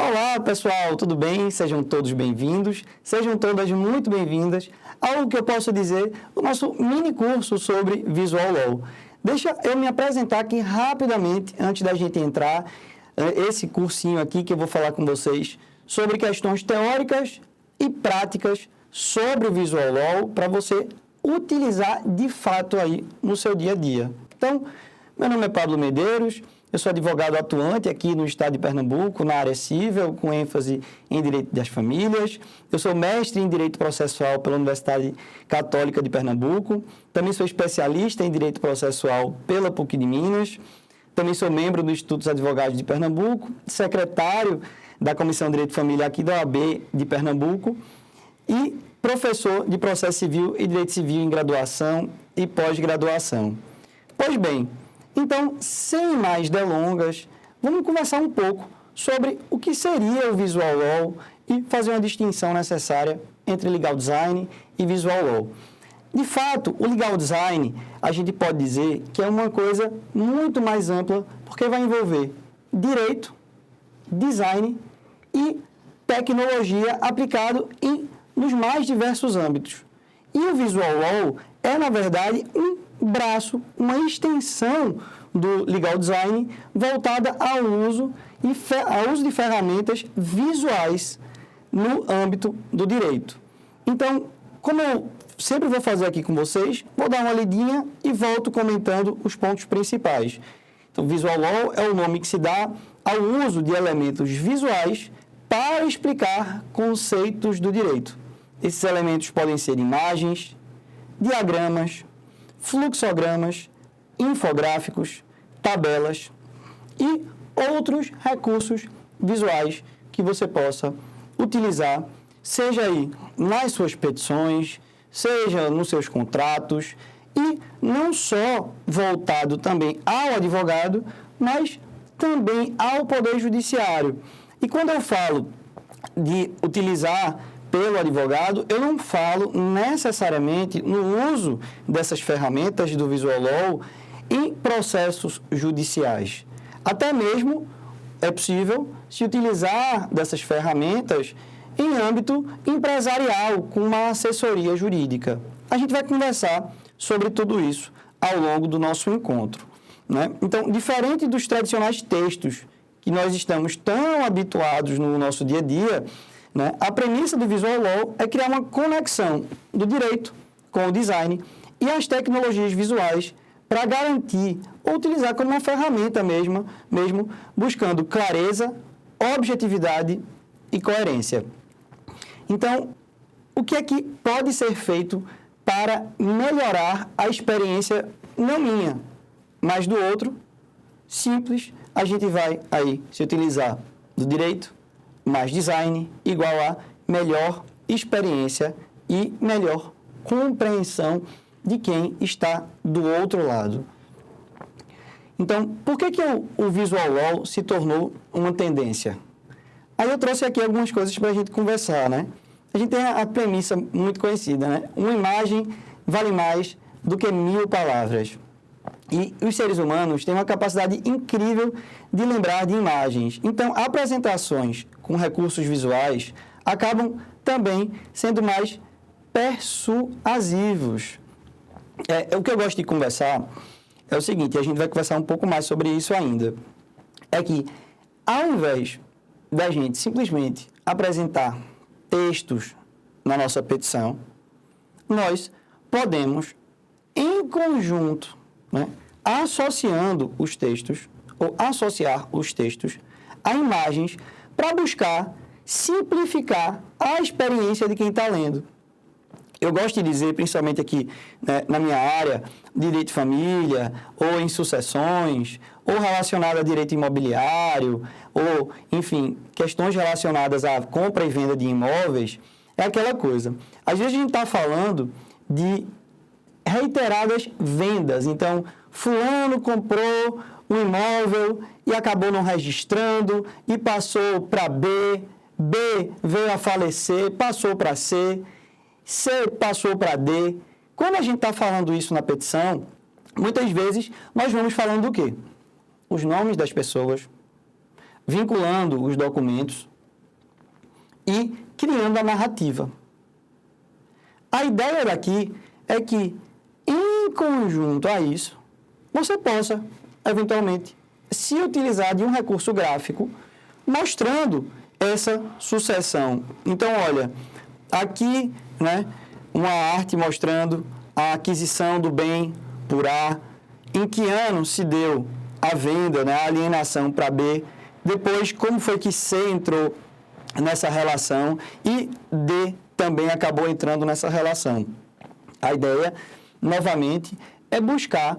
Olá, pessoal, tudo bem? Sejam todos bem-vindos, sejam todas muito bem-vindas ao que eu posso dizer, o nosso mini curso sobre Visual Law. Deixa eu me apresentar aqui rapidamente, antes da gente entrar, esse cursinho aqui que eu vou falar com vocês sobre questões teóricas e práticas sobre o Visual Law para você utilizar de fato aí no seu dia a dia. Então, meu nome é Pablo Medeiros, eu sou advogado atuante aqui no estado de Pernambuco, na área civil, com ênfase em direito das famílias. Eu sou mestre em direito processual pela Universidade Católica de Pernambuco. Também sou especialista em direito processual pela PUC de Minas. Também sou membro do Instituto dos Advogados de Pernambuco, secretário da Comissão de Direito de Família aqui da OAB de Pernambuco e professor de processo civil e direito civil em graduação e pós-graduação. Pois bem, então, sem mais delongas, vamos conversar um pouco sobre o que seria o Visual Law e fazer uma distinção necessária entre Legal Design e Visual Law. De fato, o Legal Design, a gente pode dizer que é uma coisa muito mais ampla, porque vai envolver direito, design e tecnologia aplicado nos mais diversos âmbitos. E o Visual Law é, na verdade, um braço, uma extensão do Legal Design voltada ao uso de ferramentas visuais no âmbito do direito. Então, como eu sempre vou fazer aqui com vocês, vou dar uma lidinha e volto comentando os pontos principais. Então, Visual Law é o nome que se dá ao uso de elementos visuais para explicar conceitos do direito. Esses elementos podem ser imagens, diagramas, fluxogramas, infográficos, tabelas e outros recursos visuais que você possa utilizar, seja aí nas suas petições, seja nos seus contratos e não só voltado também ao advogado, mas também ao Poder Judiciário. E quando eu falo de utilizar pelo advogado, eu não falo necessariamente no uso dessas ferramentas do Visual Law em processos judiciais. Até mesmo é possível se utilizar dessas ferramentas em âmbito empresarial, com uma assessoria jurídica. A gente vai conversar sobre tudo isso ao longo do nosso encontro, né? Então, diferente dos tradicionais textos que nós estamos tão habituados no nosso dia a dia, né? A premissa do Visual Law é criar uma conexão do direito com o design e as tecnologias visuais para garantir ou utilizar como uma ferramenta mesmo buscando clareza, objetividade e coerência. Então, o que é que pode ser feito para melhorar a experiência, não minha, mas do outro? Simples, a gente vai aí se utilizar do direito, mais design, igual a melhor experiência e melhor compreensão de quem está do outro lado. Então, por que o Visual Law se tornou uma tendência? Aí eu trouxe aqui algumas coisas para a gente conversar, né? A gente tem a premissa muito conhecida, né? Uma imagem vale mais do que 1000 palavras. E os seres humanos têm uma capacidade incrível de lembrar de imagens. Então, apresentações com recursos visuais acabam também sendo mais persuasivos. O que eu gosto de conversar é o seguinte, a gente vai conversar um pouco mais sobre isso ainda, é que ao invés da gente simplesmente apresentar textos na nossa petição, nós podemos, em conjunto, né, associando os textos, ou associar os textos a imagens para buscar simplificar a experiência de quem está lendo. Eu gosto de dizer, principalmente aqui, né, na minha área, direito de família, ou em sucessões, ou relacionado a direito imobiliário, ou, enfim, questões relacionadas à compra e venda de imóveis, é aquela coisa. Às vezes a gente está falando de reiteradas vendas. Então, fulano comprou um imóvel e acabou não registrando e passou para B, B veio a falecer, passou para C, C passou para D. Quando a gente está falando isso na petição, muitas vezes nós vamos falando do quê? Os nomes das pessoas, vinculando os documentos, e criando a narrativa. A ideia daqui é que, em conjunto a isso, você possa, eventualmente, se utilizar de um recurso gráfico mostrando essa sucessão. Então, olha, aqui, né, uma arte mostrando a aquisição do bem por A, em que ano se deu a venda, né, a alienação para B, depois como foi que C entrou nessa relação e D também acabou entrando nessa relação. A ideia, novamente, é buscar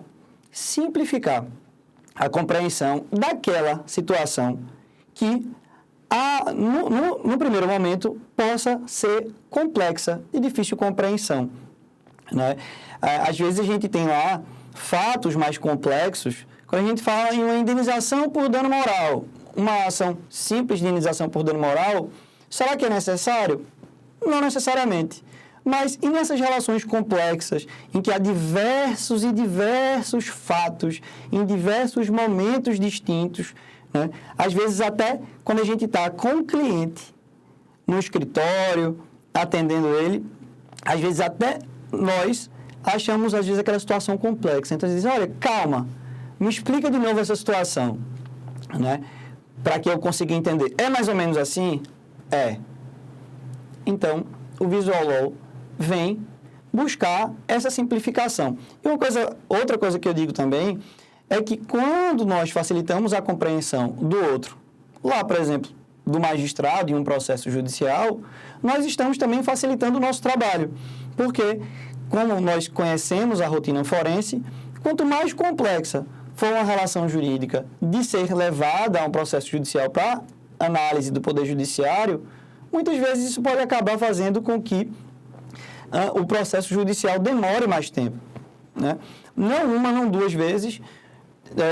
simplificar a compreensão daquela situação que, no primeiro momento, possa ser complexa e difícil compreensão, né? Às vezes a gente tem lá fatos mais complexos, quando a gente fala em uma indenização por dano moral, uma ação simples de indenização por dano moral, será que é necessário? Não necessariamente. Mas e nessas relações complexas, em que há diversos e diversos fatos, em diversos momentos distintos, né? Às vezes até quando a gente está com o cliente no escritório, atendendo ele, às vezes até nós achamos, às vezes, aquela situação complexa. Então, a gente diz, olha, calma, me explica de novo essa situação, né? Para que eu consiga entender. É mais ou menos assim? É. Então, o Visual Law vem buscar essa simplificação. E outra coisa que eu digo também é que quando nós facilitamos a compreensão do outro, lá, por exemplo, do magistrado em um processo judicial, nós estamos também facilitando o nosso trabalho. Porque, como nós conhecemos a rotina forense, quanto mais complexa for uma relação jurídica de ser levada a um processo judicial para análise do Poder Judiciário, muitas vezes isso pode acabar fazendo com que o processo judicial demore mais tempo, né? Não uma, não duas vezes,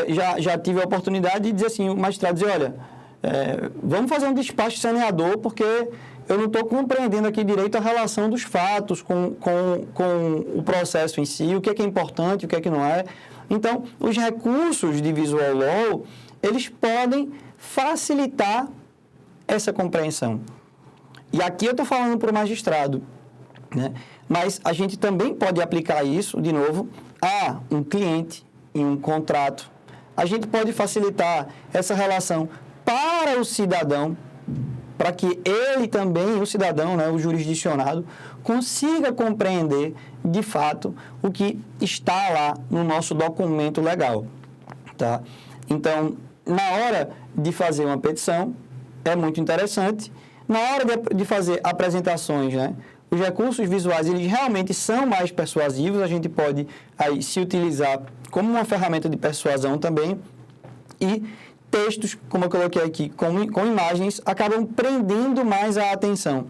já tive a oportunidade de dizer assim, o magistrado dizer, olha, vamos fazer um despacho saneador, porque eu não estou compreendendo aqui direito a relação dos fatos com o processo em si, o que é importante, o que não é. Então, os recursos de Visual Law, eles podem facilitar essa compreensão. E aqui eu estou falando para o magistrado, né? Mas a gente também pode aplicar isso, de novo, a um cliente em um contrato. A gente pode facilitar essa relação para o cidadão, para que ele também, o cidadão, né, o jurisdicionado, consiga compreender, de fato, o que está lá no nosso documento legal, tá? Então, na hora de fazer uma petição, é muito interessante. Na hora de fazer apresentações, né, os recursos visuais, eles realmente são mais persuasivos, a gente pode aí se utilizar como uma ferramenta de persuasão também, e textos, como eu coloquei aqui, com imagens, acabam prendendo mais a atenção.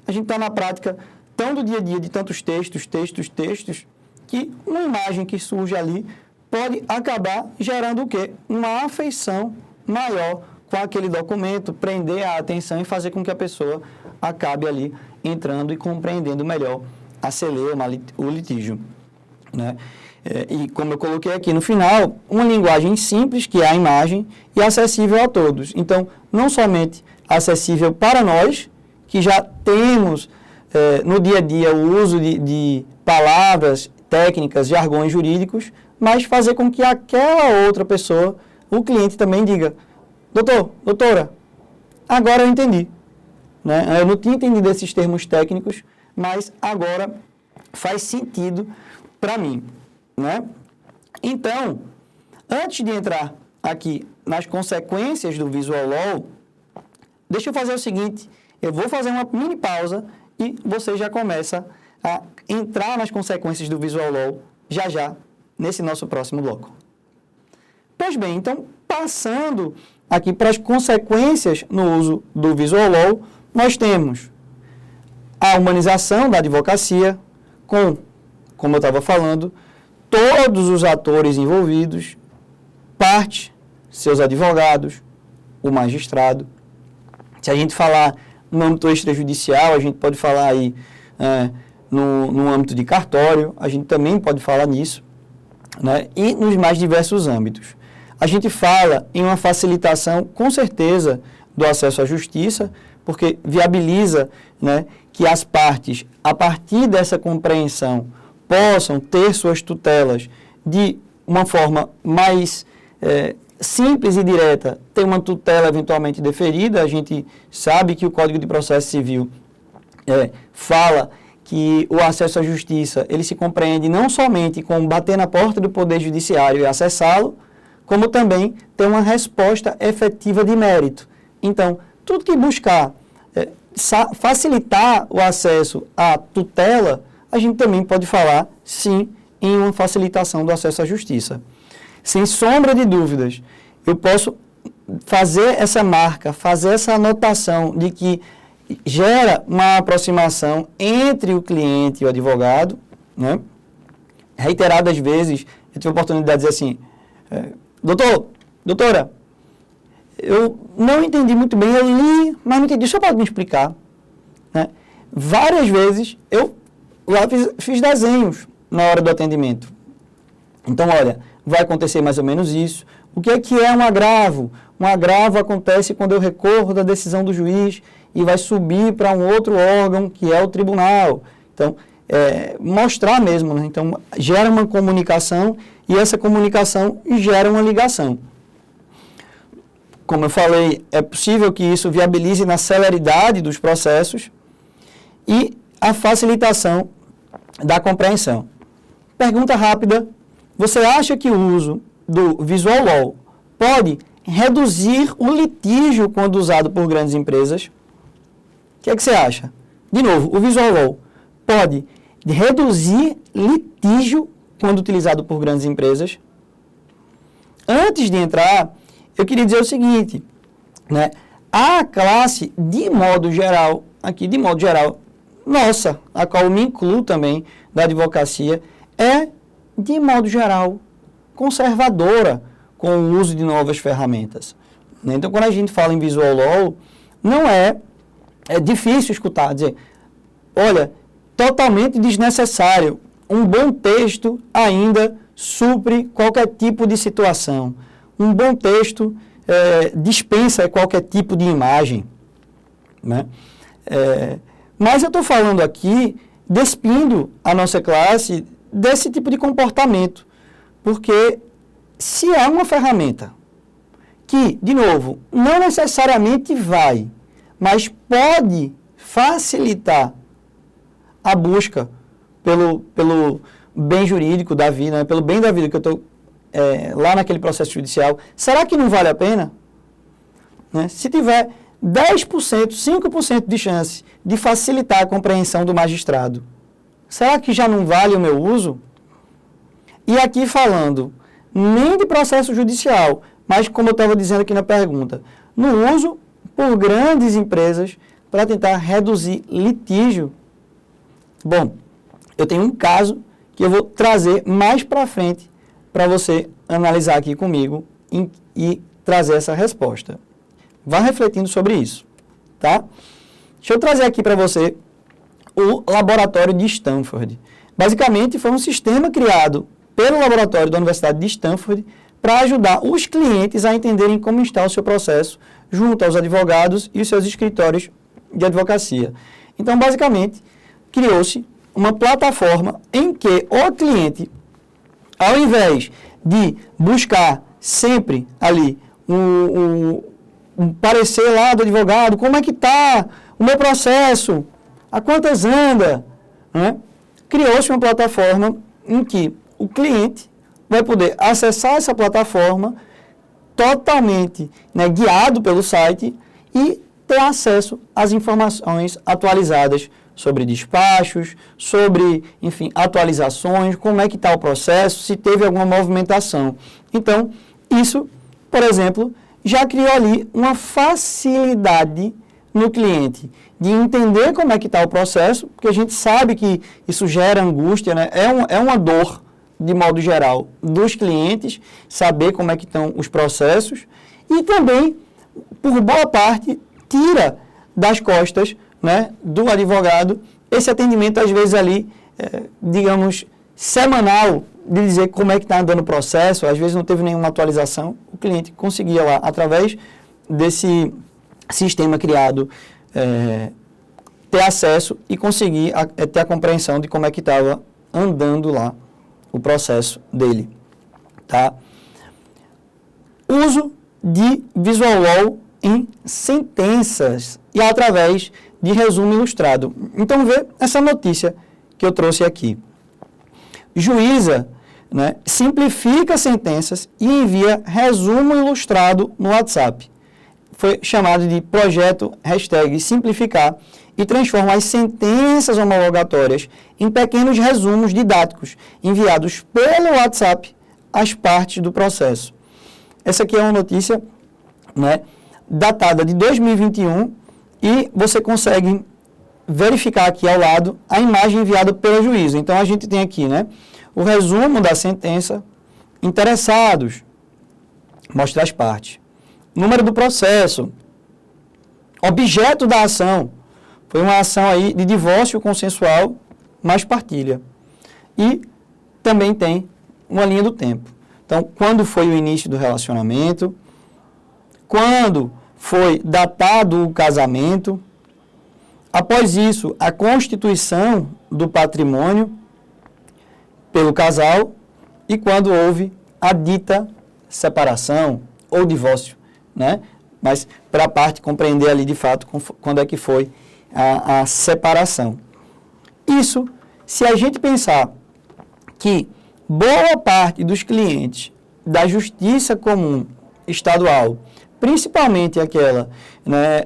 A gente está na prática tão do dia a dia de tantos textos, que uma imagem que surge ali pode acabar gerando o quê? Uma afeição maior com aquele documento, prender a atenção e fazer com que a pessoa acabe ali entrando e compreendendo melhor a celeuma, o litígio, né? E como eu coloquei aqui no final, uma linguagem simples, que é a imagem, e acessível a todos. Então, não somente acessível para nós, que já temos no dia a dia o uso de palavras, técnicas, jargões jurídicos, mas fazer com que aquela outra pessoa, o cliente também diga, doutor, doutora, agora eu entendi, né? Eu não tinha entendido esses termos técnicos, mas agora faz sentido para mim, né? Então, antes de entrar aqui nas consequências do Visual Law, deixa eu fazer o seguinte, eu vou fazer uma mini pausa e você já começa a entrar nas consequências do Visual Law já, nesse nosso próximo bloco. Pois bem, então, passando aqui para as consequências no uso do Visual Law, nós temos a humanização da advocacia como eu estava falando, todos os atores envolvidos, parte, seus advogados, o magistrado. Se a gente falar no âmbito extrajudicial, a gente pode falar aí no âmbito de cartório, a gente também pode falar nisso, né? E nos mais diversos âmbitos. A gente fala em uma facilitação, com certeza, do acesso à justiça, porque viabiliza, né, que as partes, a partir dessa compreensão, possam ter suas tutelas de uma forma mais simples e direta, ter uma tutela eventualmente deferida. A gente sabe que o Código de Processo Civil fala que o acesso à justiça, ele se compreende não somente com bater na porta do Poder Judiciário e acessá-lo, como também ter uma resposta efetiva de mérito. Então, tudo que buscar facilitar o acesso à tutela, a gente também pode falar, sim, em uma facilitação do acesso à justiça. Sem sombra de dúvidas, eu posso fazer essa marca, fazer essa anotação de que gera uma aproximação entre o cliente e o advogado, né? Reiteradas vezes, eu tive a oportunidade de dizer assim, doutora, eu não entendi muito bem, eu li, mas não entendi, só pode me explicar, né? Várias vezes eu lá fiz desenhos na hora do atendimento. Então, olha, vai acontecer mais ou menos isso. O que é um agravo? Um agravo acontece quando eu recorro da decisão do juiz e vai subir para um outro órgão, que é o tribunal. Então, mostrar mesmo, né? Então, gera uma comunicação e essa comunicação gera uma ligação. Como eu falei, é possível que isso viabilize na celeridade dos processos e a facilitação da compreensão. Pergunta rápida: você acha que o uso do Visual Law pode reduzir o litígio quando usado por grandes empresas? O que é que você acha? De novo, o Visual Law pode reduzir litígio quando utilizado por grandes empresas? Antes de entrar, eu queria dizer o seguinte, né? A classe, de modo geral, nossa, a qual eu me incluo também, da advocacia, é, de modo geral, conservadora com o uso de novas ferramentas. Então, quando a gente fala em Visual Law, não é difícil escutar, dizer, olha, totalmente desnecessário, um bom texto ainda supre qualquer tipo de situação. Um bom texto dispensa qualquer tipo de imagem, né? Mas eu estou falando aqui, despindo a nossa classe desse tipo de comportamento, porque se é uma ferramenta que, de novo, não necessariamente vai, mas pode facilitar a busca pelo bem jurídico da vida, né? Pelo bem da vida que eu estou lá naquele processo judicial, será que não vale a pena? Né? Se tiver 10%, 5% de chance de facilitar a compreensão do magistrado, será que já não vale o meu uso? E aqui falando, nem de processo judicial, mas como eu estava dizendo aqui na pergunta, no uso por grandes empresas para tentar reduzir litígio. Bom, eu tenho um caso que eu vou trazer mais para frente para você analisar aqui comigo e trazer essa resposta. Vá refletindo sobre isso, tá? Deixa eu trazer aqui para você o laboratório de Stanford. Basicamente, foi um sistema criado pelo laboratório da Universidade de Stanford para ajudar os clientes a entenderem como está o seu processo junto aos advogados e os seus escritórios de advocacia. Então, basicamente, criou-se uma plataforma em que o cliente, ao invés de buscar sempre ali um parecer lá do advogado, como é que está o meu processo, a quantas anda, né? Criou-se uma plataforma em que o cliente vai poder acessar essa plataforma totalmente, né, guiado pelo site e ter acesso às informações atualizadas sobre despachos, sobre, enfim, atualizações, como é que está o processo, se teve alguma movimentação. Então, isso, por exemplo, já criou ali uma facilidade no cliente de entender como é que está o processo, porque a gente sabe que isso gera angústia, né? É uma dor, de modo geral, dos clientes, saber como é que estão os processos, e também, por boa parte, tira das costas, né, do advogado esse atendimento, às vezes ali, digamos, semanal, de dizer como é que está andando o processo, às vezes não teve nenhuma atualização, o cliente conseguia lá, através desse sistema criado ter acesso e conseguir ter a compreensão de como é que estava andando lá o processo dele. Tá? Uso de Visual Law em sentenças e através de resumo ilustrado. Então, vê essa notícia que eu trouxe aqui. Juíza, né, simplifica sentenças e envia resumo ilustrado no WhatsApp. Foi chamado de projeto #simplificar e transforma as sentenças homologatórias em pequenos resumos didáticos enviados pelo WhatsApp às partes do processo. Essa aqui é uma notícia, né, datada de 2021 e você consegue verificar aqui ao lado a imagem enviada pelo juiz. Então, a gente tem aqui, né, o resumo da sentença, interessados, mostra as partes. Número do processo, objeto da ação, foi uma ação aí de divórcio consensual mais partilha. E também tem uma linha do tempo. Então, quando foi o início do relacionamento, quando foi datado o casamento, após isso, a constituição do patrimônio pelo casal e quando houve a dita separação ou divórcio, né? Mas para a parte compreender ali de fato quando é que foi a separação. Isso, se a gente pensar que boa parte dos clientes da Justiça Comum Estadual, principalmente aquela, né,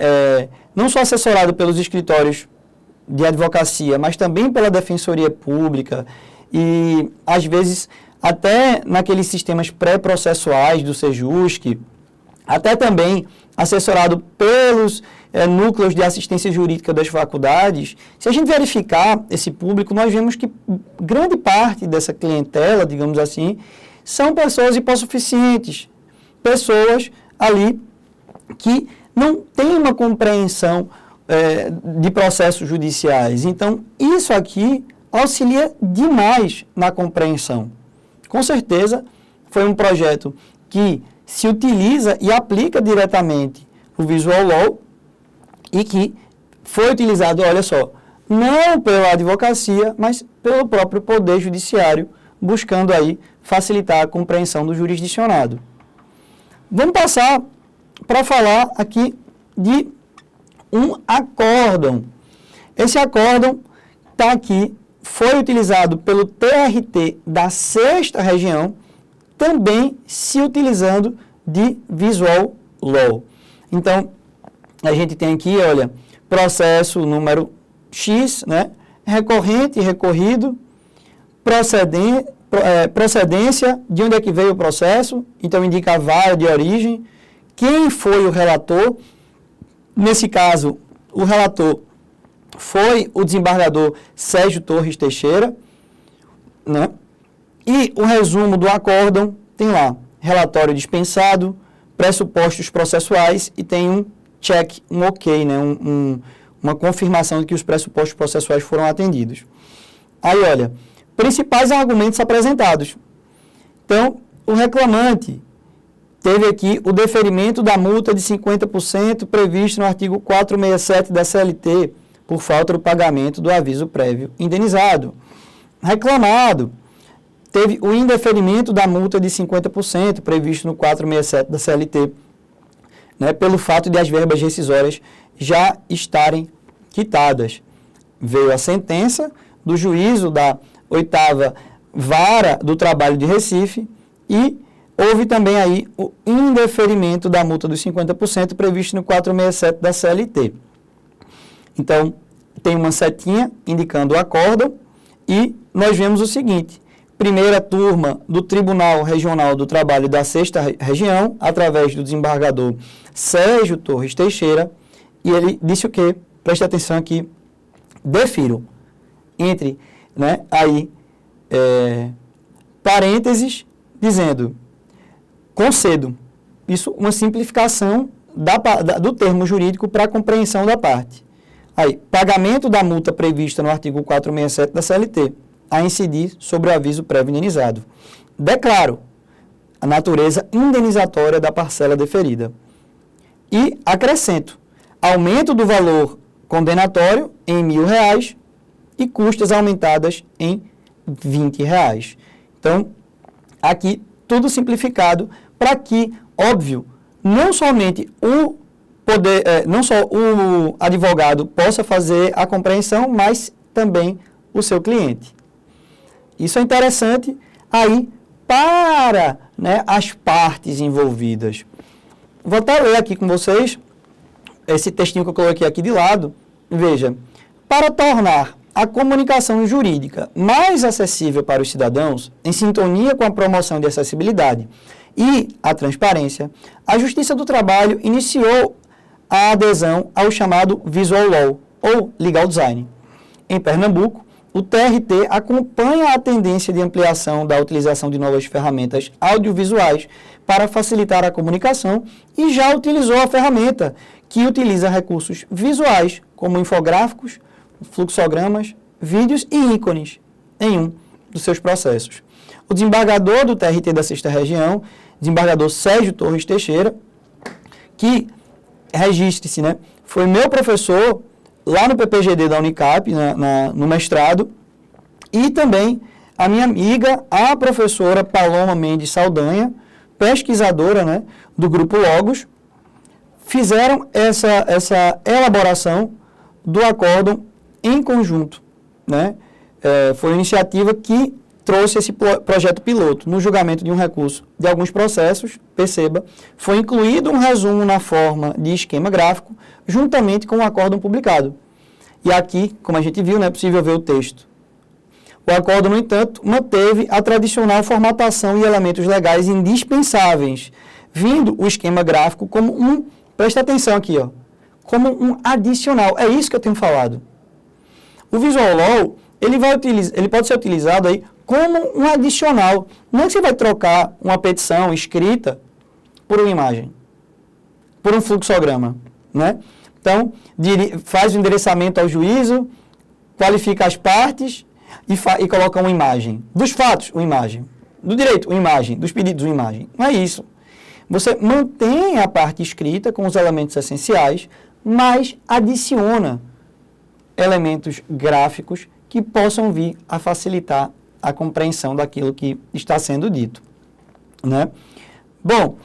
não só assessorado pelos escritórios de advocacia, mas também pela Defensoria Pública e, às vezes, até naqueles sistemas pré-processuais do Sejusc, até também assessorado pelos núcleos de assistência jurídica das faculdades, se a gente verificar esse público, nós vemos que grande parte dessa clientela, digamos assim, são pessoas hipossuficientes, pessoas ali que não têm uma compreensão de processos judiciais. Então, isso aqui auxilia demais na compreensão. Com certeza, foi um projeto que se utiliza e aplica diretamente o Visual Law e que foi utilizado, olha só, não pela advocacia, mas pelo próprio Poder Judiciário, buscando aí facilitar a compreensão do jurisdicionado. Vamos passar para falar aqui de um acórdão. Esse acórdão está aqui, foi utilizado pelo TRT da 6ª Região, também se utilizando de Visual Law. Então, a gente tem aqui, olha, processo número X, né? Recorrente e recorrido, procedência, de onde é que veio o processo, então indica a vara de origem, quem foi o relator, nesse caso, o relator foi o desembargador Sérgio Torres Teixeira, né? E o resumo do acórdão tem lá, relatório dispensado, pressupostos processuais e tem um check, um ok, né? Uma confirmação de que os pressupostos processuais foram atendidos. Aí, olha, principais argumentos apresentados. Então, o reclamante teve aqui o deferimento da multa de 50% previsto no artigo 467 da CLT por falta do pagamento do aviso prévio indenizado. Reclamado teve o indeferimento da multa de 50% previsto no 467 da CLT, né, pelo fato de as verbas rescisórias já estarem quitadas. Veio a sentença do juízo da 8ª Vara do Trabalho de Recife e houve também aí o indeferimento da multa dos 50% previsto no 467 da CLT. Então, tem uma setinha indicando o acórdão e nós vemos o seguinte: primeira turma do Tribunal Regional do Trabalho da 6ª Região, através do desembargador Sérgio Torres Teixeira, e ele disse o quê? Preste atenção aqui, defiro, entre, né, aí, parênteses, dizendo, concedo. Isso, uma simplificação do termo jurídico para a compreensão da parte. Aí, pagamento da multa prevista no artigo 467 da CLT, a incidir sobre o aviso prévio indenizado. Declaro a natureza indenizatória da parcela deferida. E acrescento aumento do valor condenatório em R$1.000 e custas aumentadas em R$20. Então, aqui tudo simplificado para que, óbvio, não somente não só o advogado possa fazer a compreensão, mas também o seu cliente. Isso é interessante aí para, né, as partes envolvidas. Vou até ler aqui com vocês esse textinho que eu coloquei aqui de lado. Veja, para tornar a comunicação jurídica mais acessível para os cidadãos, em sintonia com a promoção de acessibilidade e a transparência, a Justiça do Trabalho iniciou a adesão ao chamado Visual Law, ou Legal Design. Em Pernambuco, o TRT acompanha a tendência de ampliação da utilização de novas ferramentas audiovisuais para facilitar a comunicação e já utilizou a ferramenta que utiliza recursos visuais, como infográficos, fluxogramas, vídeos e ícones em um dos seus processos. O desembargador do TRT da 6ª Região, desembargador Sérgio Torres Teixeira, que, registre-se, né, foi meu professor lá no PPGD da Unicap, no mestrado, e também a minha amiga, a professora Paloma Mendes Saldanha, pesquisadora, né, do Grupo Logos, fizeram essa elaboração do acórdão em conjunto, né? Foi uma iniciativa que trouxe esse projeto piloto. No julgamento de um recurso de alguns processos, perceba, foi incluído um resumo na forma de esquema gráfico, juntamente com o acórdão publicado. E aqui, como a gente viu, não é possível ver o texto. O acórdão, no entanto, manteve a tradicional formatação e elementos legais indispensáveis, vindo o esquema gráfico como presta atenção aqui, ó, como um adicional. É isso que eu tenho falado. O Visual Law, ele pode ser utilizado aí como um adicional. Não é que você vai trocar uma petição escrita por uma imagem, por um fluxograma, né? Então, faz o endereçamento ao juízo, qualifica as partes e coloca uma imagem. Dos fatos, uma imagem. Do direito, uma imagem. Dos pedidos, uma imagem. Não é isso. Você mantém a parte escrita com os elementos essenciais, mas adiciona elementos gráficos que possam vir a facilitar a compreensão daquilo que está sendo dito, né? Bom,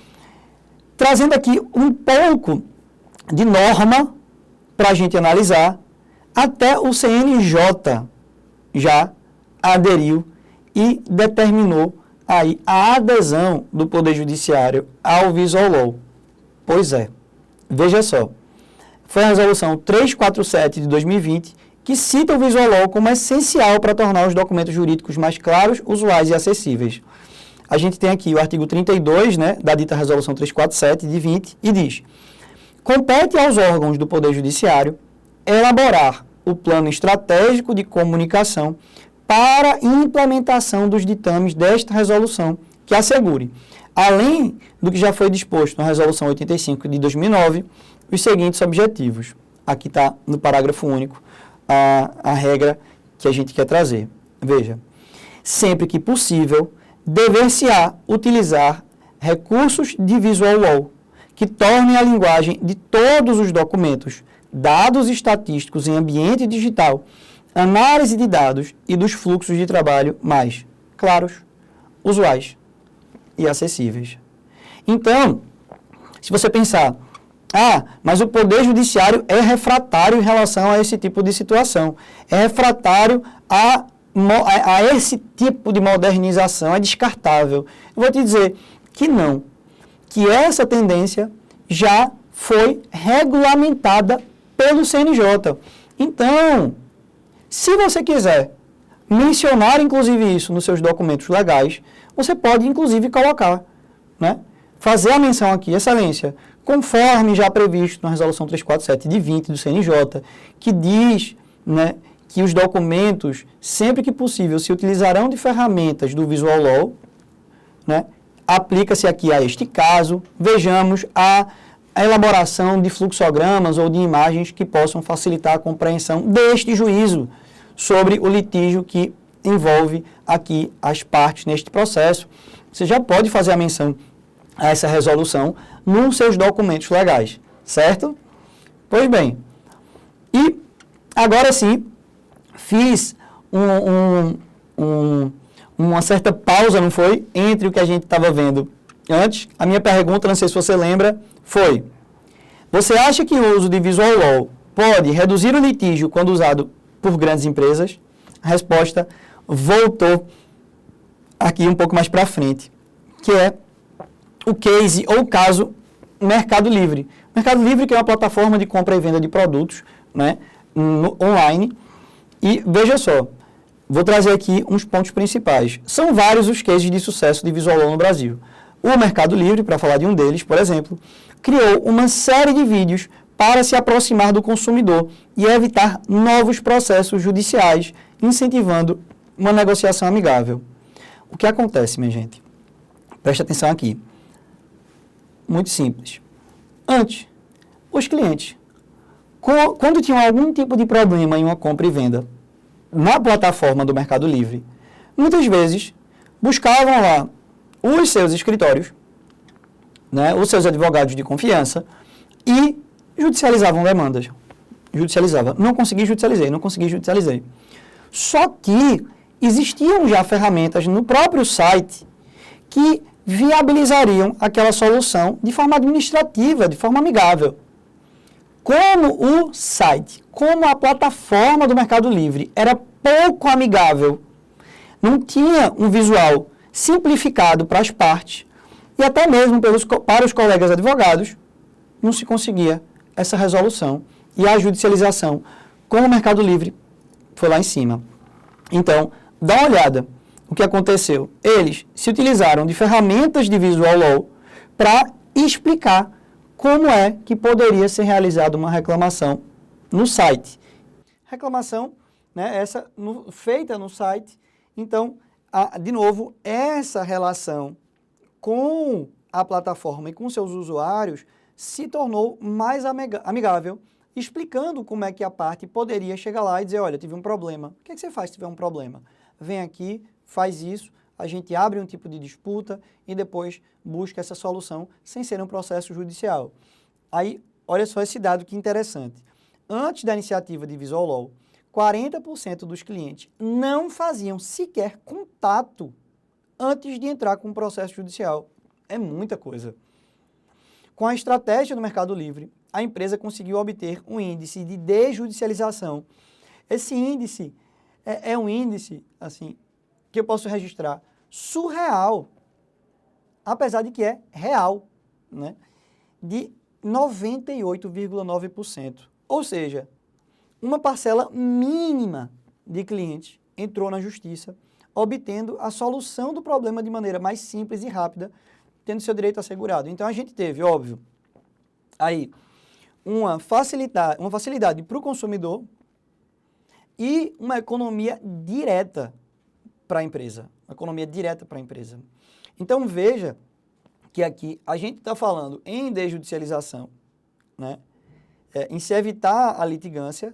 trazendo aqui um pouco de norma para a gente analisar, até o CNJ já aderiu e determinou aí a adesão do Poder Judiciário ao Visual Law. Pois é, veja só, foi a resolução 347 de 2020 que cita o Visual Law como essencial para tornar os documentos jurídicos mais claros, usuais e acessíveis. A gente tem aqui o artigo 32, né, da dita resolução 347 de 20 e diz: compete aos órgãos do Poder Judiciário elaborar o plano estratégico de comunicação para implementação dos ditames desta resolução, que assegure, além do que já foi disposto na Resolução 85 de 2009, os seguintes objetivos. Aqui está no parágrafo único a regra que a gente quer trazer. Veja, sempre que possível, dever-se-á utilizar recursos de Visual Law que tornem a linguagem de todos os documentos, dados estatísticos em ambiente digital, análise de dados e dos fluxos de trabalho mais claros, usuais e acessíveis. Então, se você pensar, mas o Poder Judiciário é refratário em relação a esse tipo de situação, é refratário a esse tipo de modernização, é descartável. Eu vou te dizer que não, que essa tendência já foi regulamentada pelo CNJ. Então, se você quiser mencionar, inclusive, isso nos seus documentos legais, você pode, inclusive, colocar, né? Fazer a menção aqui, excelência, conforme já previsto na Resolução 347 de 20 do CNJ, que diz, né, que os documentos, sempre que possível, se utilizarão de ferramentas do Visual Law, né? Aplica-se aqui a este caso, vejamos a elaboração de fluxogramas ou de imagens que possam facilitar a compreensão deste juízo sobre o litígio que envolve aqui as partes neste processo. Você já pode fazer a menção a essa resolução nos seus documentos legais, certo? Pois bem, e agora sim, fiz uma certa pausa, não foi? Entre o que a gente estava vendo antes. A minha pergunta, não sei se você lembra, foi: você acha que o uso de Visual Law pode reduzir o litígio quando usado por grandes empresas? A resposta voltou aqui um pouco mais para frente, que é o case ou o caso Mercado Livre. Mercado Livre, que é uma plataforma de compra e venda de produtos, né, online. E veja só, vou trazer aqui uns pontos principais. São vários os cases de sucesso de Visual Law no Brasil. O Mercado Livre, para falar de um deles, por exemplo, criou uma série de vídeos para se aproximar do consumidor e evitar novos processos judiciais, incentivando uma negociação amigável. O que acontece, minha gente? Preste atenção aqui. Muito simples. Antes, os clientes, quando tinham algum tipo de problema em uma compra e venda na plataforma do Mercado Livre, muitas vezes buscavam lá os seus escritórios, né, os seus advogados de confiança e judicializavam demandas. Judicializava. Não consegui, judicializei. Só que existiam já ferramentas no próprio site que viabilizariam aquela solução de forma administrativa, de forma amigável. Como o site, como a plataforma do Mercado Livre era pouco amigável, não tinha um visual simplificado para as partes e até mesmo para os colegas advogados, não se conseguia essa resolução e a judicialização com o Mercado Livre foi lá em cima. Então, dá uma olhada o que aconteceu. Eles se utilizaram de ferramentas de Visual Law para explicar como é que poderia ser realizada uma reclamação no site. Reclamação, né, feita no site. Então, de novo, essa relação com a plataforma e com seus usuários se tornou mais amigável, explicando como é que a parte poderia chegar lá e dizer: olha, tive um problema. O que é que você faz se tiver um problema? Vem aqui, faz isso, a gente abre um tipo de disputa e depois busca essa solução sem ser um processo judicial. Aí, olha só esse dado que interessante. Antes da iniciativa de Visual Law, 40% dos clientes não faziam sequer contato antes de entrar com um processo judicial. É muita coisa. Com a estratégia do Mercado Livre, a empresa conseguiu obter um índice de desjudicialização. Esse índice é um índice, assim, que eu posso registrar surreal, apesar de que é real, né, de 98,9%. Ou seja, uma parcela mínima de clientes entrou na justiça, obtendo a solução do problema de maneira mais simples e rápida, tendo seu direito assegurado. Então, a gente teve, óbvio, aí uma facilidade para o consumidor e uma economia direta para a empresa. Então, veja que aqui a gente está falando em desjudicialização, né, em se evitar a litigância,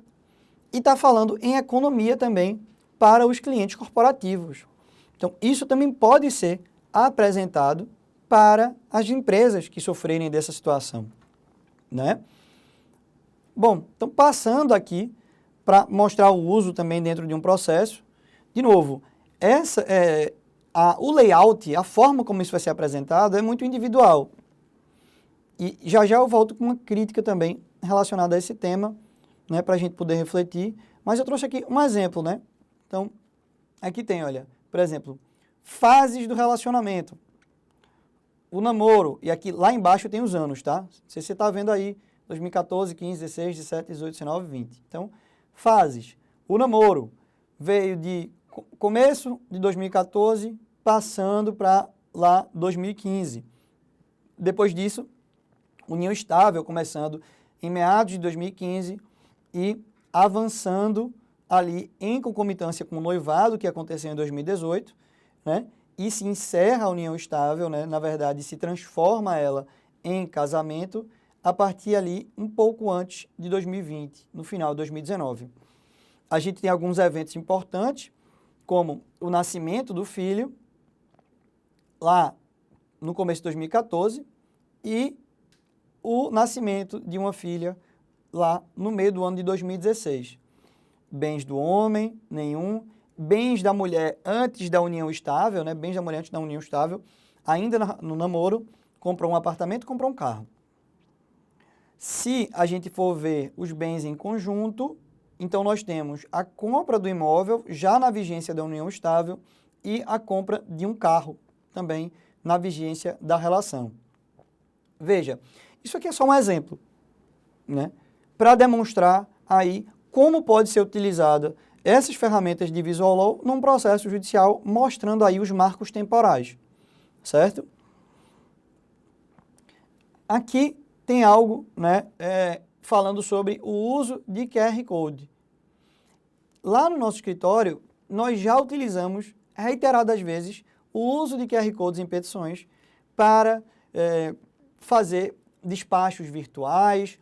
e está falando em economia também para os clientes corporativos. Então, isso também pode ser apresentado para as empresas que sofrerem dessa situação, né? Bom, então passando aqui para mostrar o uso também dentro de um processo. De novo, o layout, a forma como isso vai ser apresentado é muito individual. E já eu volto com uma crítica também relacionada a esse tema, né, para a gente poder refletir. Mas eu trouxe aqui um exemplo, né? Então, aqui tem, olha, por exemplo, fases do relacionamento. O namoro, e aqui lá embaixo tem os anos, tá? Você está vendo aí 2014, 15, 16, 17, 18, 19, 20. Então, fases. O namoro veio de começo de 2014, passando para lá 2015. Depois disso, união estável, começando em meados de 2015 e avançando ali em concomitância com o noivado, que aconteceu em 2018, né? E se encerra a união estável, né? Na verdade, se transforma ela em casamento a partir ali um pouco antes de 2020, no final de 2019. A gente tem alguns eventos importantes, como o nascimento do filho, lá no começo de 2014, e o nascimento de uma filha lá no meio do ano de 2016. Bens do homem, nenhum. Bens da mulher antes da união estável, né? Bens da mulher antes da união estável, ainda no namoro, comprou um apartamento, comprou um carro. Se a gente for ver os bens em conjunto, então nós temos a compra do imóvel já na vigência da união estável e a compra de um carro também na vigência da relação. Veja, isso aqui é só um exemplo, né? Para demonstrar aí como pode ser utilizada essas ferramentas de Visual Law num processo judicial, mostrando aí os marcos temporais, certo? Aqui tem algo, né, falando sobre o uso de QR Code. Lá no nosso escritório, nós já utilizamos reiteradas vezes o uso de QR Codes em petições para fazer despachos virtuais,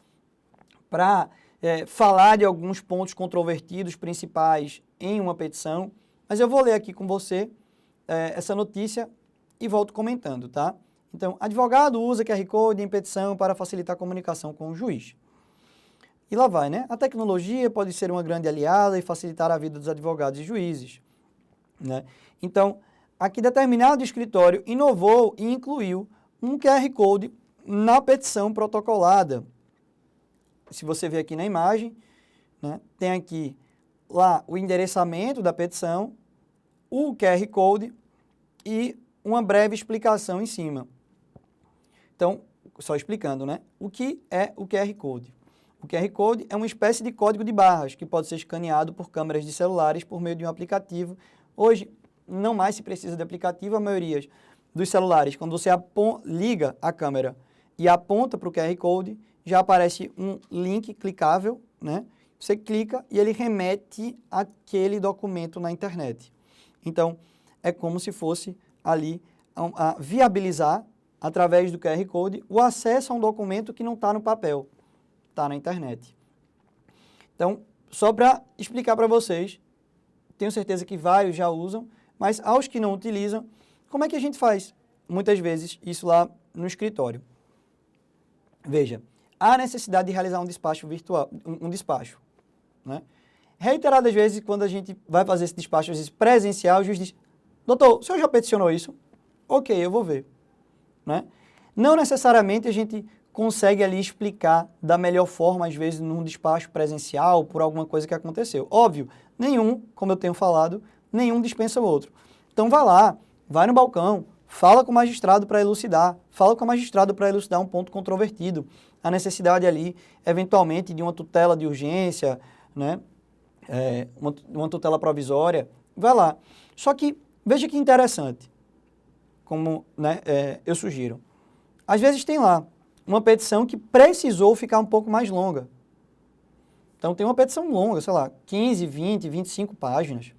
para falar de alguns pontos controvertidos principais em uma petição. Mas eu vou ler aqui com você essa notícia e volto comentando, tá? Então, advogado usa QR Code em petição para facilitar a comunicação com o juiz. E lá vai, né? A tecnologia pode ser uma grande aliada e facilitar a vida dos advogados e juízes, né? Então, aqui determinado escritório inovou e incluiu um QR Code na petição protocolada. Se você ver aqui na imagem, né, tem aqui lá o endereçamento da petição, o QR Code e uma breve explicação em cima. Então, só explicando, né? O que é o QR Code? O QR Code é uma espécie de código de barras que pode ser escaneado por câmeras de celulares por meio de um aplicativo. Hoje, não mais se precisa de aplicativo, a maioria dos celulares, quando você liga a câmera e aponta para o QR Code, já aparece um link clicável, né? Você clica e ele remete aquele documento na internet. Então, é como se fosse ali viabilizar, através do QR Code, o acesso a um documento que não está no papel, está na internet. Então, só para explicar para vocês, tenho certeza que vários já usam, mas aos que não utilizam, como é que a gente faz? Muitas vezes, isso lá no escritório. Veja, há necessidade de realizar um despacho virtual, um despacho, né? Reiteradas vezes, quando a gente vai fazer esse despacho, às vezes presencial, o juiz diz, doutor, o senhor já peticionou isso? Ok, eu vou ver, né? Não necessariamente a gente consegue ali explicar da melhor forma, às vezes, num despacho presencial, por alguma coisa que aconteceu. Óbvio, nenhum, como eu tenho falado, nenhum dispensa o outro. Então, vai lá, vai no balcão, fala com o magistrado para elucidar, fala com o magistrado para elucidar um ponto controvertido, a necessidade ali, eventualmente, de uma tutela de urgência, né? Uma tutela provisória, vai lá. Só que, veja que interessante, como, né, eu sugiro. Às vezes tem lá uma petição que precisou ficar um pouco mais longa. Então, tem uma petição longa, sei lá, 15, 20, 25 páginas.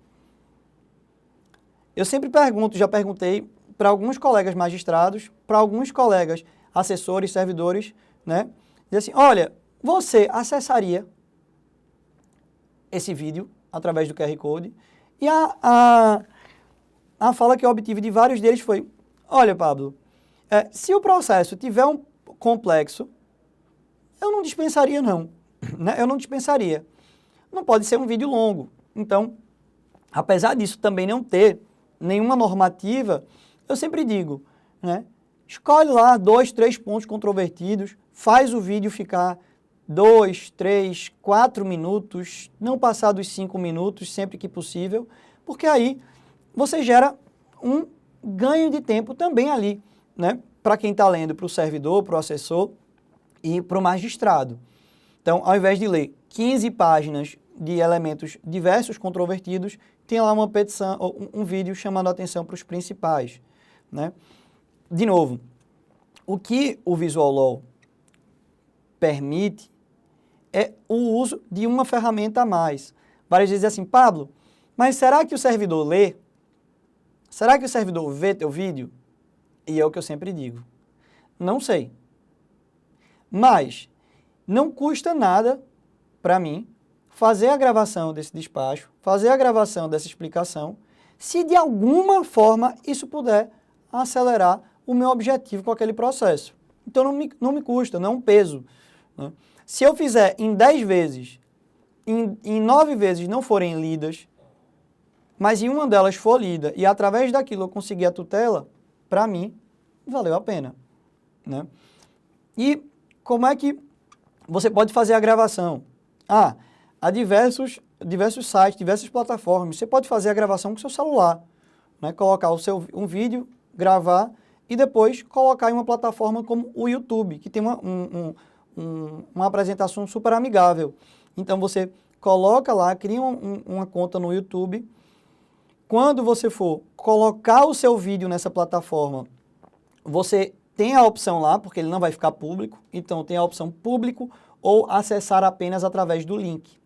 Eu sempre pergunto, já perguntei para alguns colegas magistrados, para alguns colegas assessores, servidores, né? Diz assim, olha, você acessaria esse vídeo através do QR Code? E a fala que eu obtive de vários deles foi, olha, Pablo, se o processo tiver um complexo, eu não dispensaria não, né? Eu não dispensaria. Não pode ser um vídeo longo. Então, apesar disso também não ter nenhuma normativa, eu sempre digo, né? Escolhe lá 2, 3 pontos controvertidos, faz o vídeo ficar 2, 3, 4 minutos, não passar dos 5 minutos, sempre que possível, porque aí você gera um ganho de tempo também ali, né? Para quem está lendo, para o servidor, para o assessor e para o magistrado. Então, ao invés de ler 15 páginas de elementos diversos controvertidos, tem lá uma petição, um vídeo chamando a atenção para os principais, né? De novo, o que o Visual Law permite é o uso de uma ferramenta a mais. Várias vezes assim, Pablo, mas será que o servidor lê? Será que o servidor vê teu vídeo? E é o que eu sempre digo. Não sei. Mas não custa nada para mim fazer a gravação desse despacho, fazer a gravação dessa explicação, se de alguma forma isso puder acelerar o meu objetivo com aquele processo. Então não me custa, não é um peso, né? Se eu fizer em 10 vezes, em 9 vezes não forem lidas, mas em uma delas for lida e através daquilo eu conseguir a tutela, para mim, valeu a pena, né? E como é que você pode fazer a gravação? Há diversos sites, diversas plataformas. Você pode fazer a gravação com o seu celular, né? Colocar um vídeo, gravar e depois colocar em uma plataforma como o YouTube, que tem uma apresentação super amigável. Então você coloca lá, cria uma conta no YouTube. Quando você for colocar o seu vídeo nessa plataforma, você tem a opção lá, porque ele não vai ficar público, então tem a opção público ou acessar apenas através do link.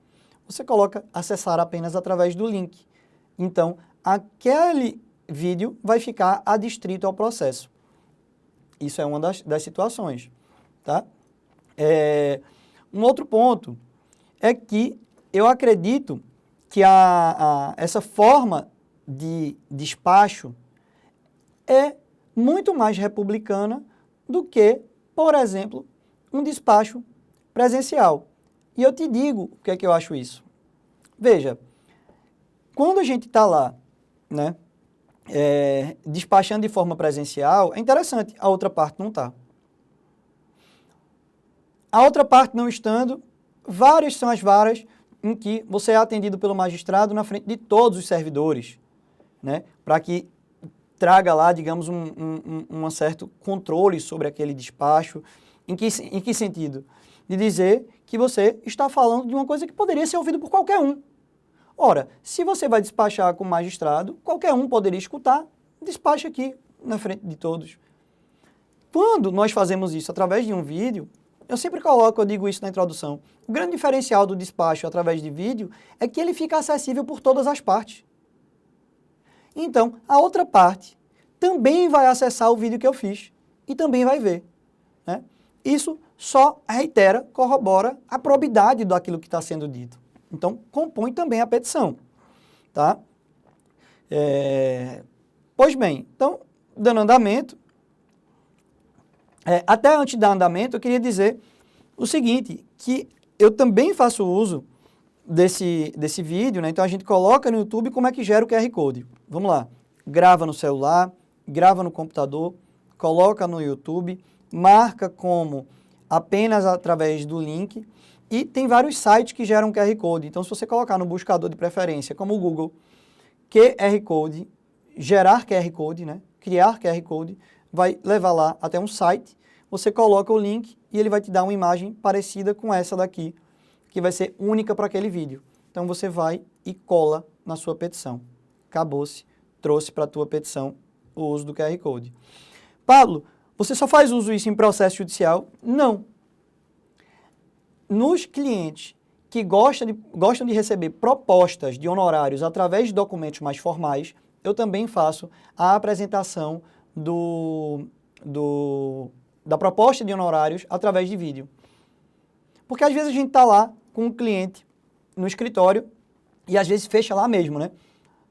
Você coloca acessar apenas através do link. Então, aquele vídeo vai ficar adstrito ao processo. Isso é uma das situações, tá? Um outro ponto é que eu acredito que essa forma de despacho é muito mais republicana do que, por exemplo, um despacho presencial. E eu te digo o que é que eu acho isso. Veja, quando a gente está lá, né, despachando de forma presencial, é interessante, a outra parte não está. A outra parte não estando, várias são as varas em que você é atendido pelo magistrado na frente de todos os servidores, né, para que traga lá, digamos, um certo controle sobre aquele despacho. Em que sentido? De dizer que você está falando de uma coisa que poderia ser ouvida por qualquer um. Ora, se você vai despachar com o magistrado, qualquer um poderia escutar, despacha aqui na frente de todos. Quando nós fazemos isso através de um vídeo, eu digo isso na introdução, o grande diferencial do despacho através de vídeo é que ele fica acessível por todas as partes. Então, a outra parte também vai acessar o vídeo que eu fiz e também vai ver, né? Isso só reitera, corrobora a probidade daquilo que está sendo dito. Então, compõe também a petição, tá? Pois bem, então, dando andamento, até antes de dar andamento, eu queria dizer o seguinte, que eu também faço uso desse vídeo, né? Então, a gente coloca no YouTube como é que gera o QR Code. Vamos lá, grava no celular, grava no computador, coloca no YouTube, marca como apenas através do link e tem vários sites que geram QR Code. Então, se você colocar no buscador de preferência, como o Google, QR Code, gerar QR Code, né? Criar QR Code, vai levar lá até um site, você coloca o link e ele vai te dar uma imagem parecida com essa daqui, que vai ser única para aquele vídeo. Então, você vai e cola na sua petição. Acabou-se, trouxe para a tua petição o uso do QR Code. Pablo, você só faz uso disso em processo judicial? Não. Nos clientes que gostam de receber propostas de honorários através de documentos mais formais, eu também faço a apresentação da proposta de honorários através de vídeo. Porque às vezes a gente está lá com um cliente no escritório e às vezes fecha lá mesmo, né?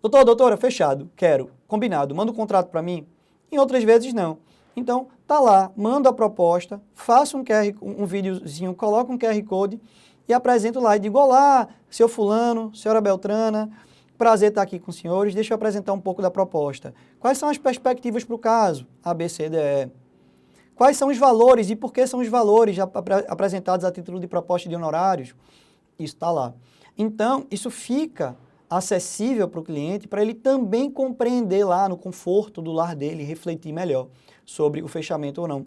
Doutora, fechado, quero, combinado, manda o contrato para mim. Em outras vezes não. Então, tá lá, manda a proposta, faça um videozinho, coloca um QR Code e apresento lá e digo, olá, seu fulano, senhora Beltrana, prazer estar aqui com os senhores, deixa eu apresentar um pouco da proposta. Quais são as perspectivas para o caso? A, B, C, D, E. Quais são os valores e por que são os valores apresentados a título de proposta de honorários? Isso está lá. Então, isso fica acessível para o cliente, para ele também compreender lá no conforto do lar dele, refletir melhor sobre o fechamento ou não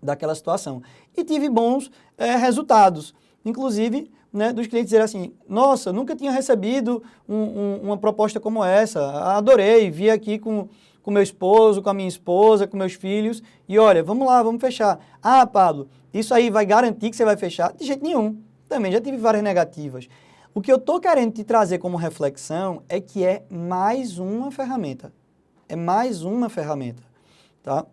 daquela situação. E tive bons resultados, inclusive, né, dos clientes dizerem assim, nossa, nunca tinha recebido uma proposta como essa, adorei, vi aqui com meu esposo, com a minha esposa, com meus filhos, e olha, vamos lá, vamos fechar. Ah, Pablo, isso aí vai garantir que você vai fechar? De jeito nenhum. Também já tive várias negativas. O que eu estou querendo te trazer como reflexão é que é mais uma ferramenta. É mais uma ferramenta, tá?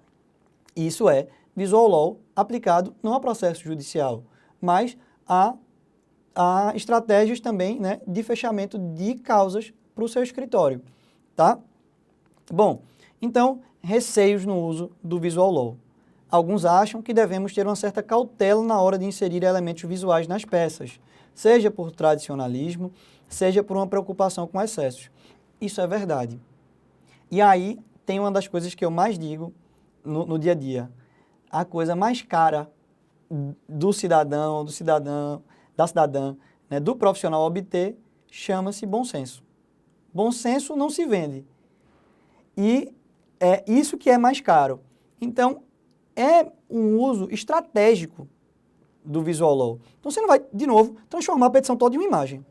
Isso é Visual Law aplicado não a processo judicial, mas a estratégias também, né, de fechamento de causas para o seu escritório, tá? Bom, então, receios no uso do Visual Law. alguns acham que devemos ter uma certa cautela na hora de inserir elementos visuais nas peças, seja por tradicionalismo, seja por uma preocupação com excessos. Isso é verdade. E aí tem uma das coisas que eu mais digo no dia a dia. A coisa mais cara do cidadão, da cidadã, né, do profissional a obter, chama-se bom senso. Bom senso não se vende. E é isso que é mais caro. Então, é um uso estratégico do Visual Law. Então, você não vai, de novo, transformar a petição toda em uma imagem.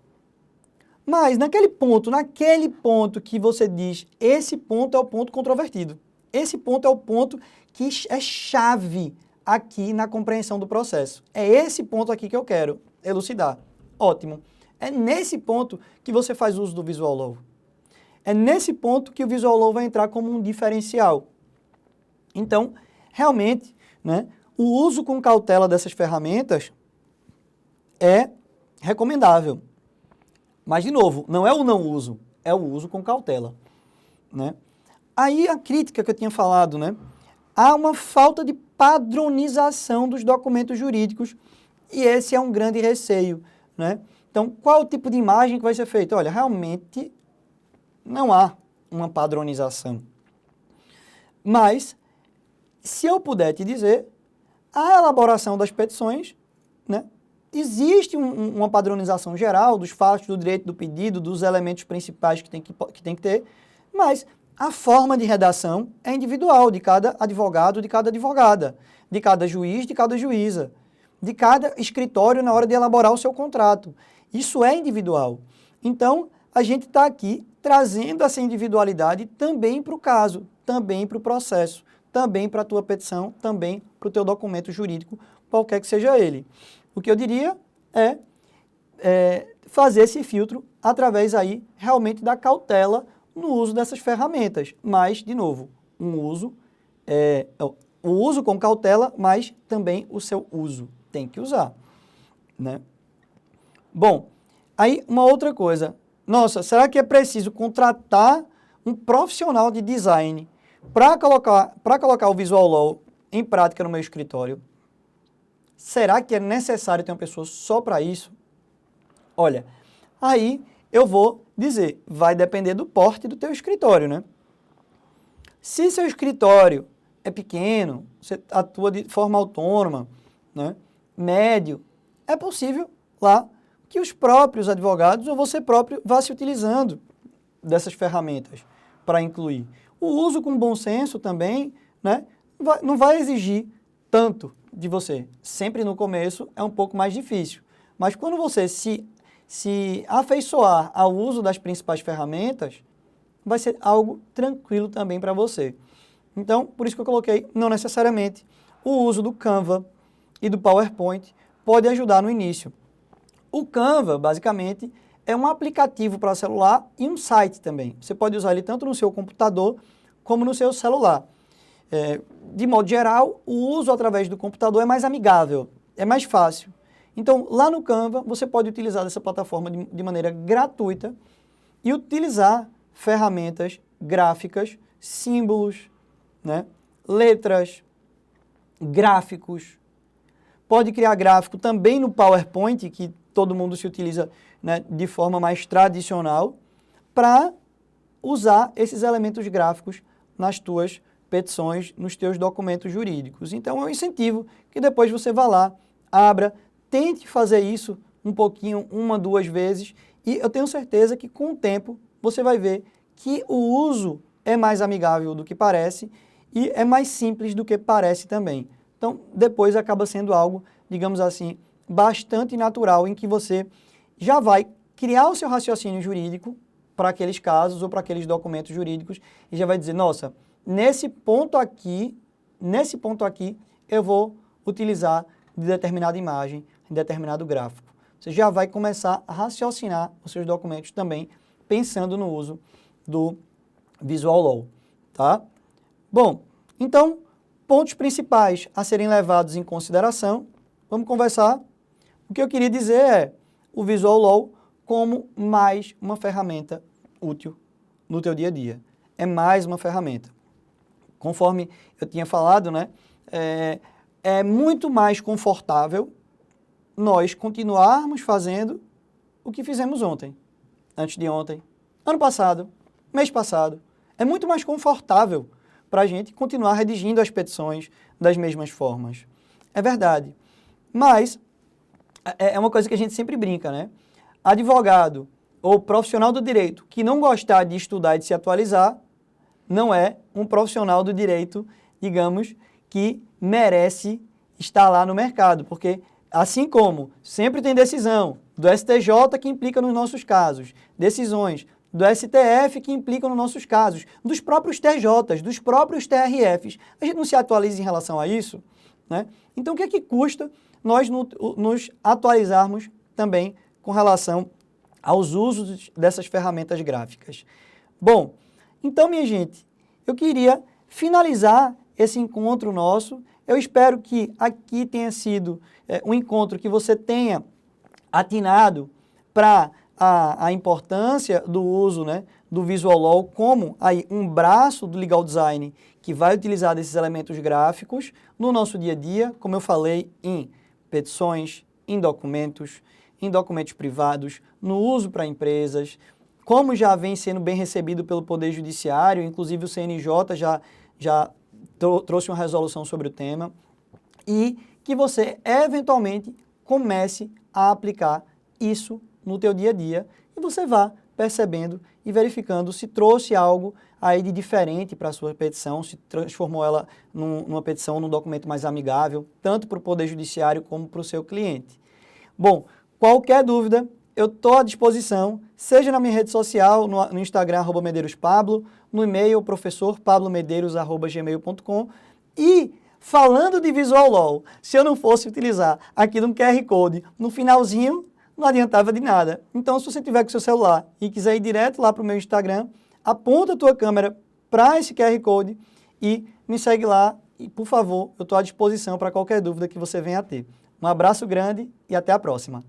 Mas, naquele ponto que você diz, esse ponto é o ponto controvertido. Esse ponto é o ponto que é chave aqui na compreensão do processo. É esse ponto aqui que eu quero elucidar. Ótimo. É nesse ponto que você faz uso do Visual Law. É nesse ponto que o Visual Law vai entrar como um diferencial. Então, realmente, né, o uso com cautela dessas ferramentas é recomendável. Mas, de novo, não é o não uso, é o uso com cautela, né? Aí a crítica que eu tinha falado, né? Há uma falta de padronização dos documentos jurídicos e esse é um grande receio, né? Então, qual é o tipo de imagem que vai ser feita? Olha, realmente não há uma padronização. Mas, se eu puder te dizer, a elaboração das petições, né? Existe uma padronização geral dos fatos, do direito do pedido, dos elementos principais que tem que ter, mas a forma de redação é individual de cada advogado, de cada advogada, de cada juiz, de cada juíza, de cada escritório na hora de elaborar o seu contrato. Isso é individual. Então, a gente está aqui trazendo essa individualidade também para o caso, também para o processo, também para a tua petição, também para o teu documento jurídico, qualquer que seja ele. O que eu diria é fazer esse filtro através aí realmente da cautela no uso dessas ferramentas. Mas, de novo, o uso com cautela, mas também o seu uso. Tem que usar, né? Bom, aí uma outra coisa. Nossa, será que é preciso contratar um profissional de design para colocar o Visual Law em prática no meu escritório? Será que é necessário ter uma pessoa só para isso? Olha, aí eu vou dizer, vai depender do porte do teu escritório, né? Se seu escritório é pequeno, você atua de forma autônoma, né? Médio, é possível lá que os próprios advogados ou você próprio vá se utilizando dessas ferramentas para incluir. O uso com bom senso também, né? Não vai exigir tanto de você. Sempre no começo é um pouco mais difícil. Mas quando você se afeiçoar ao uso das principais ferramentas, vai ser algo tranquilo também para você. Então, por isso que eu coloquei, não necessariamente, o uso do Canva e do PowerPoint pode ajudar no início. O Canva, basicamente, é um aplicativo para celular e um site também. Você pode usar ele tanto no seu computador como no seu celular. De modo geral, o uso através do computador é mais amigável, é mais fácil. Então, lá no Canva, você pode utilizar essa plataforma de maneira gratuita e utilizar ferramentas gráficas, símbolos, né, letras, gráficos. Pode criar gráfico também no PowerPoint, que todo mundo se utiliza, né, de forma mais tradicional, para usar esses elementos gráficos nas tuas petições, nos teus documentos jurídicos. Então, eu incentivo que depois você vá lá, abra, tente fazer isso um pouquinho, 1, 2 vezes, e eu tenho certeza que com o tempo você vai ver que o uso é mais amigável do que parece e é mais simples do que parece também. Então, depois acaba sendo algo, digamos assim, bastante natural, em que você já vai criar o seu raciocínio jurídico para aqueles casos ou para aqueles documentos jurídicos e já vai dizer, nossa, nesse ponto aqui, eu vou utilizar de determinada imagem, de determinado gráfico. Você já vai começar a raciocinar os seus documentos também, pensando no uso do Visual Law, tá? Bom, então, pontos principais a serem levados em consideração. Vamos conversar. O que eu queria dizer é o Visual Law como mais uma ferramenta útil no teu dia a dia. É mais uma ferramenta. Conforme eu tinha falado, né, é muito mais confortável nós continuarmos fazendo o que fizemos ontem, antes de ontem, ano passado, mês passado. É muito mais confortável para a gente continuar redigindo as petições das mesmas formas. É verdade. Mas é uma coisa que a gente sempre brinca, né? Advogado ou profissional do direito que não gostar de estudar e de se atualizar não é um profissional do direito, digamos, que merece estar lá no mercado, porque assim como sempre tem decisão do STJ que implica nos nossos casos, decisões do STF que implicam nos nossos casos, dos próprios TJs, dos próprios TRFs, a gente não se atualiza em relação a isso, né? Então, o que é que custa nós nos atualizarmos também com relação aos usos dessas ferramentas gráficas? Bom, então, minha gente, eu queria finalizar esse encontro nosso. Eu espero que aqui tenha sido um encontro que você tenha atinado para a importância do uso, né, do Visual Law como aí um braço do Legal Design que vai utilizar desses elementos gráficos no nosso dia a dia, como eu falei, em petições, em documentos privados, no uso para empresas, como já vem sendo bem recebido pelo Poder Judiciário, inclusive o CNJ já trouxe uma resolução sobre o tema, e que você eventualmente comece a aplicar isso no teu dia a dia e você vá percebendo e verificando se trouxe algo aí de diferente para a sua petição, se transformou ela numa petição, num documento mais amigável, tanto para o Poder Judiciário como para o seu cliente. Bom, qualquer dúvida, eu estou à disposição, seja na minha rede social, no Instagram, @medeirospablo, no e-mail, professorpablomedeiros@gmail.com. E, falando de Visual Law, se eu não fosse utilizar aqui no QR Code, no finalzinho, não adiantava de nada. Então, se você tiver com seu celular e quiser ir direto lá para o meu Instagram, aponta a tua câmera para esse QR Code e me segue lá. E, por favor, eu estou à disposição para qualquer dúvida que você venha a ter. Um abraço grande e até a próxima.